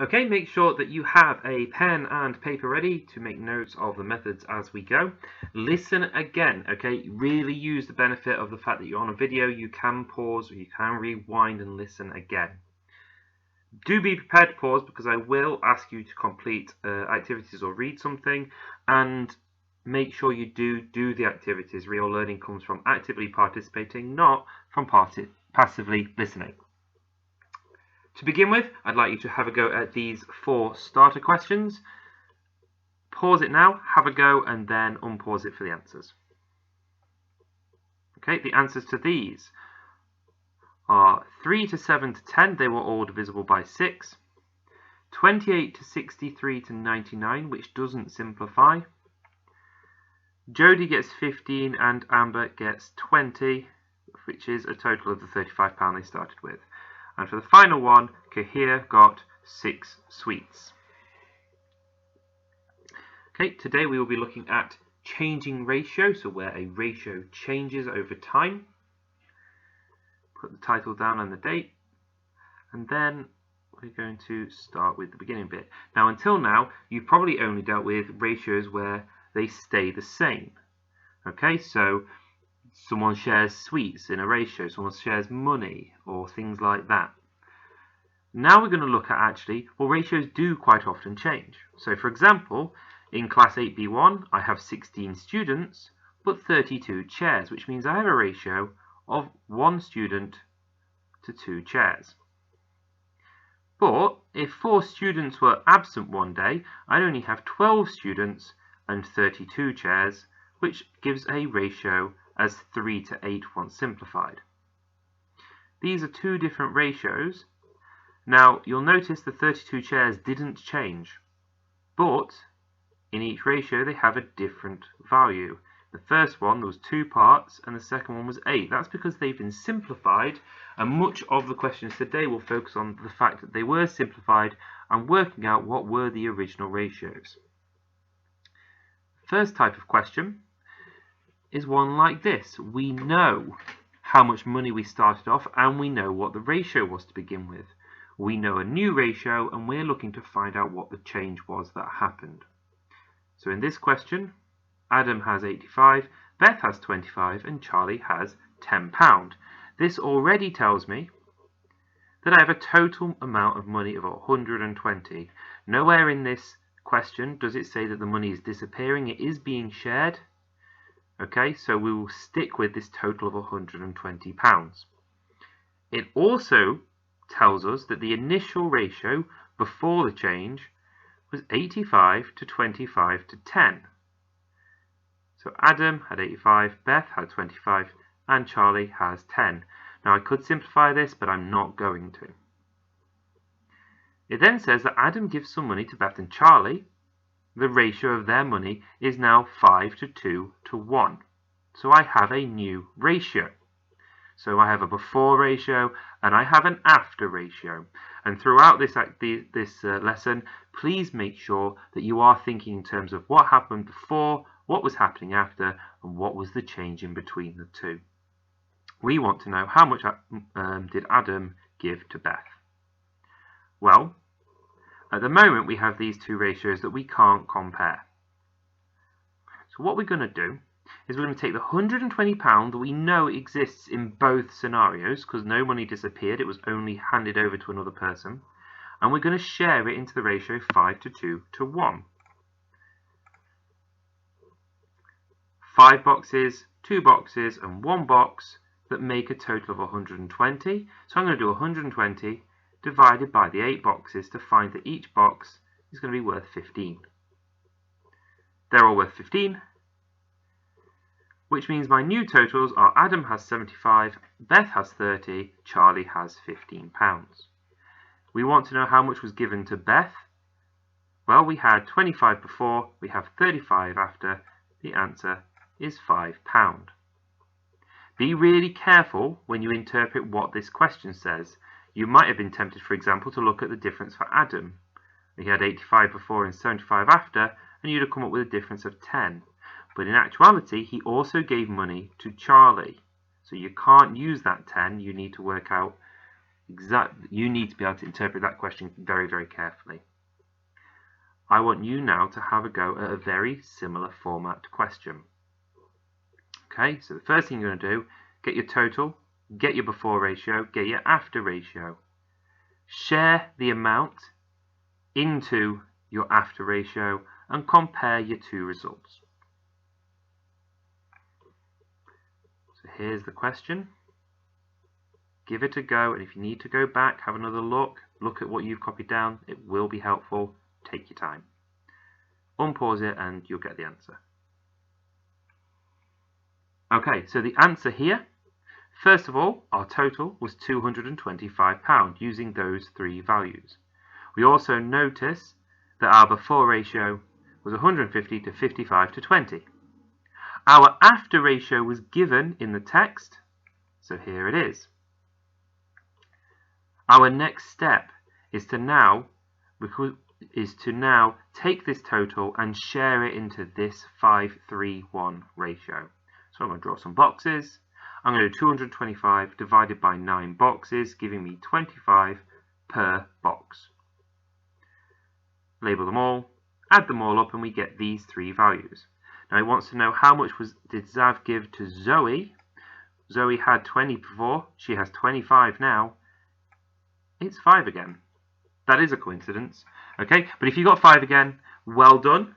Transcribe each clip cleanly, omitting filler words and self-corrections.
Okay, make sure that you have a pen and paper ready to make notes of the methods as we go. Listen again, okay? Really use the benefit of the fact that you're on a video. You can pause or you can rewind and listen again. Do be prepared to pause because I will ask you to complete activities or read something, and make sure you do the activities. Real learning comes from actively participating, not from passively listening. To begin with, I'd like you to have a go at these 4 starter questions. Pause it now, have a go, and then unpause it for the answers. Okay, the answers to these are 3 to 7 to 10, they were all divisible by 6. 28 to 63 to 99, which doesn't simplify. Jodie gets 15 and Amber gets 20, which is a total of the £35 they started with. And for the final one, Kahir got 6 sweets. Okay, today we will be looking at changing ratio, so where a ratio changes over time. Put the title down and the date, and then we're going to start with the beginning bit. Now, until now, you've probably only dealt with ratios where they stay the same. Okay, so someone shares sweets in a ratio, someone shares money, or things like that. Now we're going to look at ratios do quite often change. So for example, in class 8B1, I have 16 students, but 32 chairs, which means I have a ratio of 1 student to 2 chairs. But if 4 students were absent one day, I'd only have 12 students and 32 chairs, which gives a ratio as 3 to 8 once simplified. These are 2 different ratios. Now, you'll notice the 32 chairs didn't change, but in each ratio they have a different value. The first one, there was 2 parts, and the second one was 8. That's because they've been simplified, and much of the questions today will focus on the fact that they were simplified and working out what were the original ratios. First type of question is one like this. We know how much money we started off, and we know what the ratio was to begin with. We know a new ratio, and we're looking to find out what the change was that happened. So in this question, Adam has 85, Beth has 25, and Charlie has £10. This already tells me that I have a total amount of money of 120. Nowhere in this question does it say that the money is disappearing. It is being shared. Okay, so we will stick with this total of £120. It also tells us that the initial ratio before the change was 85 to 25 to 10. So Adam had 85, Beth had 25, and Charlie has 10. Now I could simplify this, but I'm not going to. It then says that Adam gives some money to Beth and Charlie. The ratio of their money is now 5 to 2 to 1. So I have a new ratio. So I have a before ratio and I have an after ratio. And throughout this lesson, please make sure that you are thinking in terms of what happened before, what was happening after, and what was the change in between the two. We want to know how much did Adam give to Beth. Well, at the moment we have these two ratios that we can't compare. So what we're going to do is we're going to take the £120 that we know exists in both scenarios, because no money disappeared, it was only handed over to another person, and we're going to share it into the ratio 5 to 2 to 1. 5 boxes, 2 boxes, and 1 box that make a total of 120. So I'm going to do 120 divided by the 8 boxes to find that each box is going to be worth 15. They're all worth 15, which means my new totals are Adam has 75, Beth has 30, Charlie has £15. We want to know how much was given to Beth. Well, we had 25 before, we have 35 after. The answer is £5. Be really careful when you interpret what this question says. You might have been tempted, for example, to look at the difference for Adam. He had 85 before and 75 after, and you'd have come up with a difference of 10. But in actuality, he also gave money to Charlie. So you can't use that 10, you need to work out you need to be able to interpret that question very, very carefully. I want you now to have a go at a very similar format question. Okay, so the first thing you're going to do, get your total, get your before ratio, get your after ratio. Share the amount into your after ratio and compare your two results. So here's the question. Give it a go, and if you need to go back, have another look at what you've copied down. It will be helpful. Take your time. Unpause it and you'll get the answer. Okay, so the answer here, first of all, our total was £225 using those three values. We also notice that our before ratio was 150 to 55 to 20. Our after ratio was given in the text, so here it is. Our next step is to now take this total and share it into this 5:3:1 ratio. So I'm going to draw some boxes. I'm going to do 225 divided by 9 boxes, giving me 25 per box. Label them all, add them all up, and we get these three values. Now it wants to know how much did Zav give to Zoe. Zoe had 20 before, she has 25 now. It's 5 again. That is a coincidence. Okay, but if you got 5 again, well done.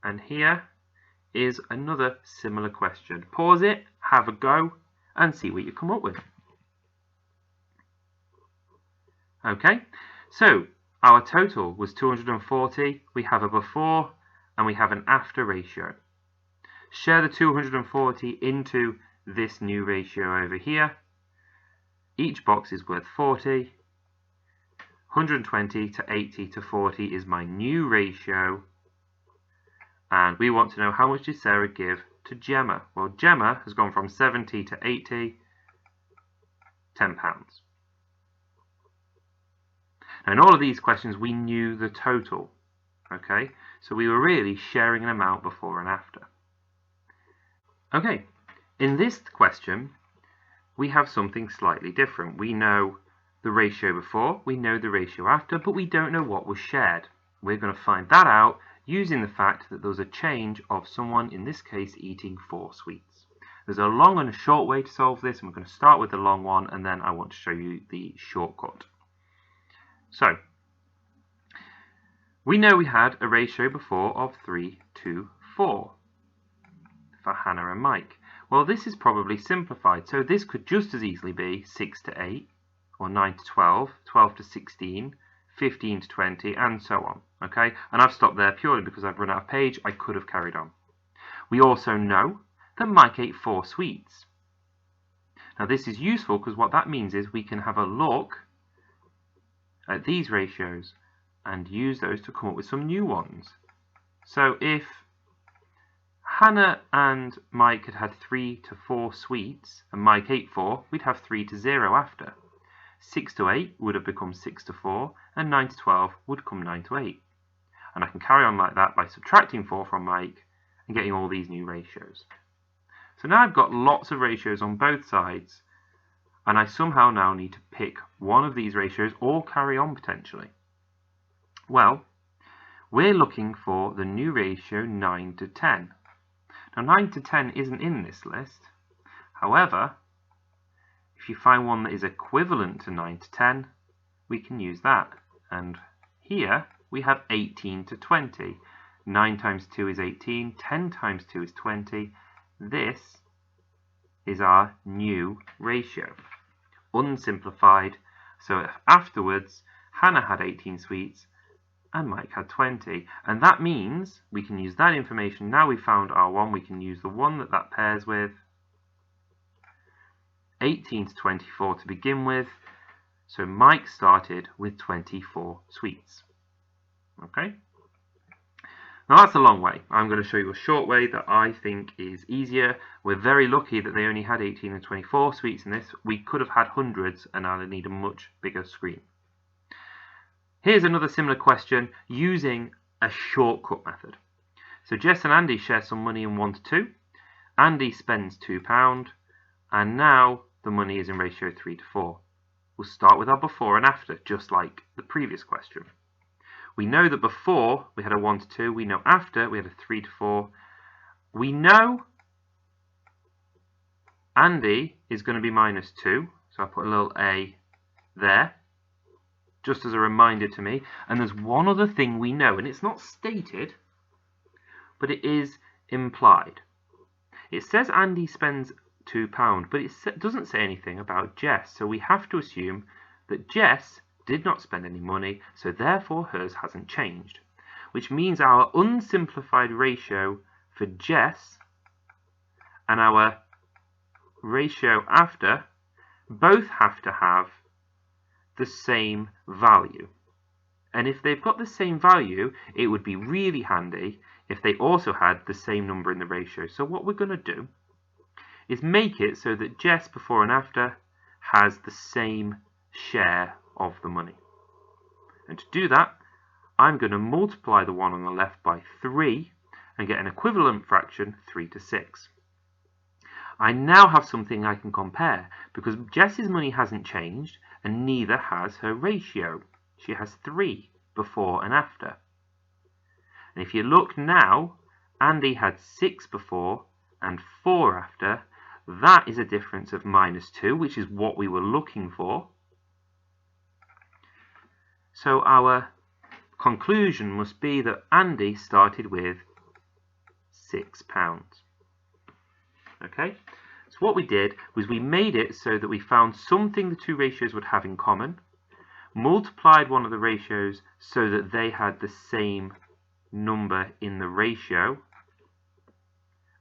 And here is another similar question. Pause it, have a go, and see what you come up with. Okay, so our total was 240. We have a before and we have an after ratio. Share the 240 into this new ratio over here. Each box is worth 40. 120 to 80 to 40 is my new ratio. And we want to know how much did Sarah give to Gemma. Well, Gemma has gone from 70 to 80, £10. Now in all of these questions we knew the total. Okay, so we were really sharing an amount before and after. Okay, in this question we have something slightly different. We know the ratio before, we know the ratio after, but we don't know what was shared. We're going to find that out using the fact that there was a change of someone, in this case, eating 4 sweets. There's a long and a short way to solve this, and we're going to start with the long one, and then I want to show you the shortcut. So, we know we had a ratio before of 3 to 4 for Hannah and Mike. Well, this is probably simplified, so this could just as easily be 6 to 8, or 9 to 12, 12 to 16, 15 to 20, and so on. Okay, and I've stopped there purely because I've run out of page. I could have carried on. We also know that Mike ate 4 sweets. Now this is useful because what that means is we can have a look at these ratios and use those to come up with some new ones. So if Hannah and Mike had had 3 to 4 sweets and Mike ate 4, we'd have 3 to 0 after. 6 to 8 would have become 6 to 4, and 9 to 12 would come 9 to 8. And I can carry on like that by subtracting 4 from Mike and getting all these new ratios. So now I've got lots of ratios on both sides, and I somehow now need to pick one of these ratios or carry on potentially. Well, we're looking for the new ratio 9 to 10. Now 9 to 10 isn't in this list. However, if you find one that is equivalent to 9 to 10, we can use that. And here we have 18 to 20. 9 times 2 is 18, 10 times 2 is 20. This is our new ratio. Unsimplified, so if afterwards Hannah had 18 sweets and Mike had 20. And that means we can use that information. Now we found our one, we can use the one that pairs with. 18 to 24 to begin with, so Mike started with 24 sweets. Okay, now that's a long way. I'm going to show you a short way that I think is easier. We're very lucky that they only had 18 and 24 sweets in this. We could have had hundreds, and I'll need a much bigger screen. Here's another similar question using a shortcut method. So Jess and Andy share some money in 1 to 2. Andy spends £2, and now the money is in ratio 3 to 4. We'll start with our before and after, just like the previous question. We know that before we had a 1 to 2, we know after we had a 3 to 4. We know Andy is going to be minus 2, so I'll put a little A there, just as a reminder to me. And there's one other thing we know, and it's not stated, but it is implied. It says Andy spends £2, but it doesn't say anything about Jess, so we have to assume that Jess did not spend any money, so therefore hers hasn't changed, which means our unsimplified ratio for Jess and our ratio after both have to have the same value. And if they've got the same value, it would be really handy if they also had the same number in the ratio. So what we're going to do is make it so that Jess before and after has the same share of the money. And to do that, I'm going to multiply the one on the left by 3 and get an equivalent fraction, 3 to 6. I now have something I can compare because Jess's money hasn't changed and neither has her ratio. She has 3 before and after. And if you look now, Andy had 6 before and 4 after. That is a difference of minus 2, which is what we were looking for. So our conclusion must be that Andy started with £6. Okay, so what we did was we made it so that we found something the two ratios would have in common, multiplied one of the ratios so that they had the same number in the ratio,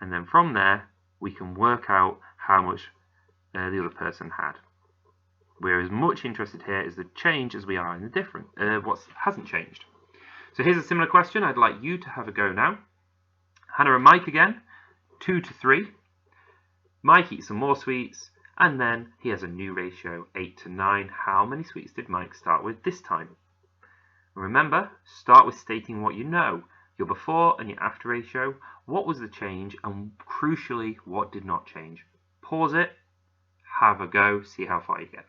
and then from there we can work out how much the other person had. We're as much interested here as the change as we are in the different, what hasn't changed. So here's a similar question. I'd like you to have a go now. Hannah and Mike again, 2 to 3. Mike eats some more sweets, and then he has a new ratio, 8 to 9. How many sweets did Mike start with this time? Remember, start with stating what you know, your before and your after ratio, what was the change, and crucially, what did not change. Pause it, have a go, see how far you get.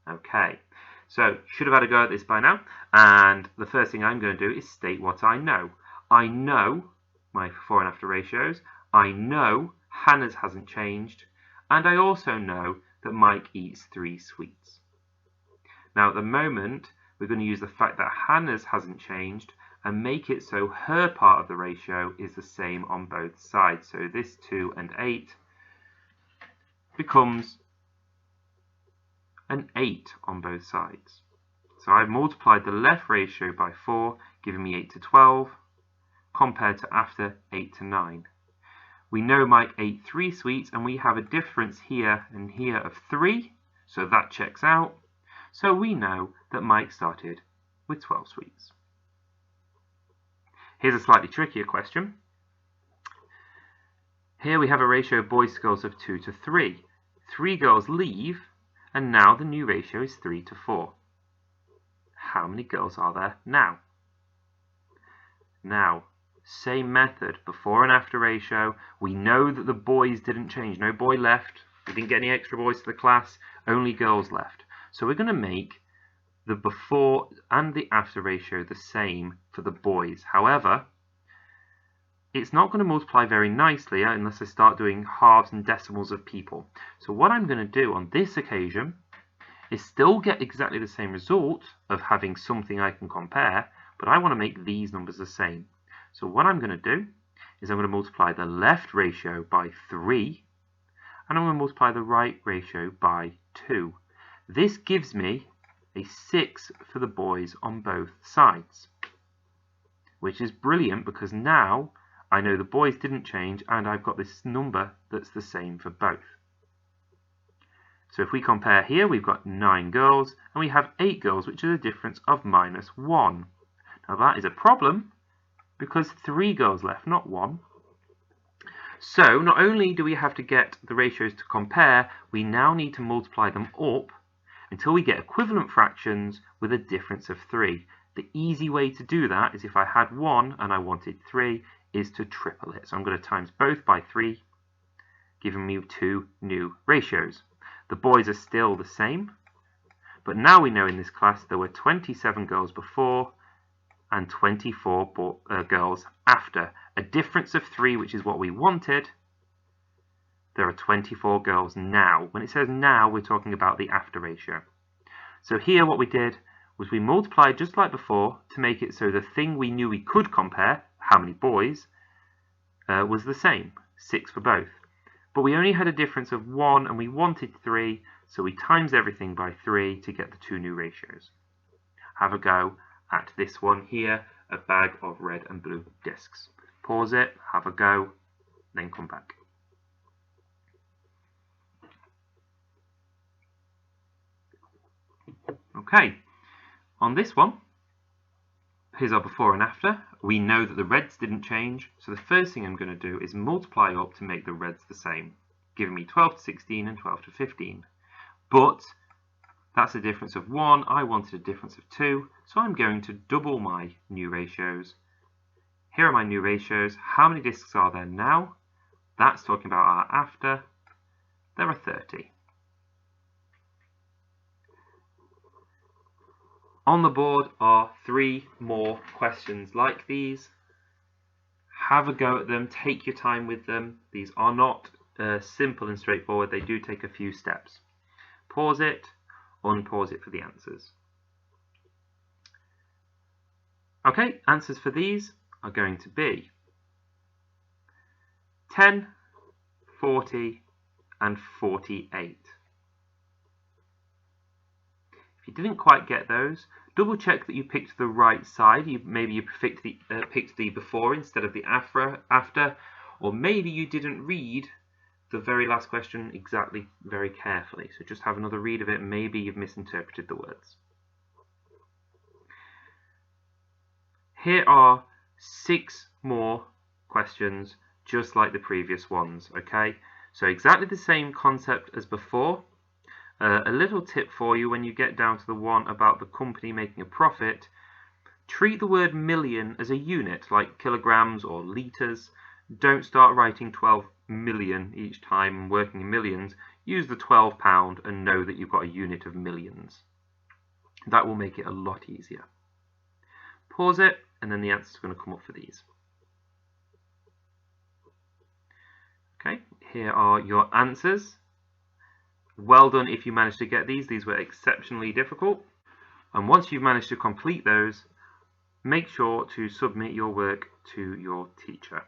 Okay, so should have had a go at this by now, and the first thing I'm going to do is state what I know. I know my before and after ratios, I know Hannah's hasn't changed, and I also know that Mike eats 3 sweets. Now at the moment, we're going to use the fact that Hannah's hasn't changed and make it so her part of the ratio is the same on both sides. So this 2 and 8 becomes an 8 on both sides. So I've multiplied the left ratio by 4, giving me 8 to 12, compared to after 8 to 9. We know Mike ate 3 sweets, and we have a difference here and here of 3, so that checks out. So we know that Mike started with 12 sweets. Here's a slightly trickier question. Here we have a ratio of boys to girls of 2 to 3. 3 girls leave, and now the new ratio is 3 to 4. How many girls are there now? Now, same method, before and after ratio. We know that the boys didn't change. No boy left. We didn't get any extra boys to the class. Only girls left. So we're going to make the before and the after ratio the same for the boys. However, it's not going to multiply very nicely unless I start doing halves and decimals of people. So what I'm going to do on this occasion is still get exactly the same result of having something I can compare, but I want to make these numbers the same. So what I'm going to do is I'm going to multiply the left ratio by 3, and I'm going to multiply the right ratio by 2. This gives me a 6 for the boys on both sides, which is brilliant because now I know the boys didn't change and I've got this number that's the same for both. So if we compare here, we've got 9 girls and we have 8 girls, which is a difference of minus 1. Now that is a problem because 3 girls left, not 1. So not only do we have to get the ratios to compare, we now need to multiply them up until we get equivalent fractions with a difference of 3. The easy way to do that is if I had 1 and I wanted 3 is to triple it. So I'm going to times both by 3, giving me 2 new ratios. The boys are still the same, but now we know in this class there were 27 girls before and 24 girls after. A difference of 3, which is what we wanted. There are 24 girls now. When it says now, we're talking about the after ratio. So here what we did was we multiplied just like before to make it so the thing we knew we could compare, how many boys, was the same, 6 for both. But we only had a difference of 1 and we wanted 3, so we times everything by 3 to get the 2 new ratios. Have a go at this one here, a bag of red and blue discs. Pause it, have a go, then come back. Okay, on this one, here's our before and after. We know that the reds didn't change, so the first thing I'm going to do is multiply up to make the reds the same, giving me 12 to 16 and 12 to 15. But that's a difference of 1, I wanted a difference of 2, so I'm going to double my new ratios. Here are my new ratios. How many discs are there now? That's talking about our after. There are 30. On the board are 3 more questions like these. Have a go at them, take your time with them. These are not simple and straightforward, they do take a few steps. Pause it, unpause it for the answers. Okay, answers for these are going to be 10, 40 and 48. If you didn't quite get those, double check that you picked the right side. Maybe you picked the before instead of the after, or maybe you didn't read the very last question exactly very carefully. So just have another read of it. Maybe you've misinterpreted the words. Here are 6 more questions just like the previous ones, okay? So exactly the same concept as before. A little tip for you when you get down to the one about the company making a profit, treat the word million as a unit, like kilograms or litres. Don't start writing 12 million each time and working in millions. Use the £12 and know that you've got a unit of millions. That will make it a lot easier. Pause it, and then the answers are going to come up for these. Okay, here are your answers. Well done if you managed to get these. These were exceptionally difficult. And once you've managed to complete those, make sure to submit your work to your teacher.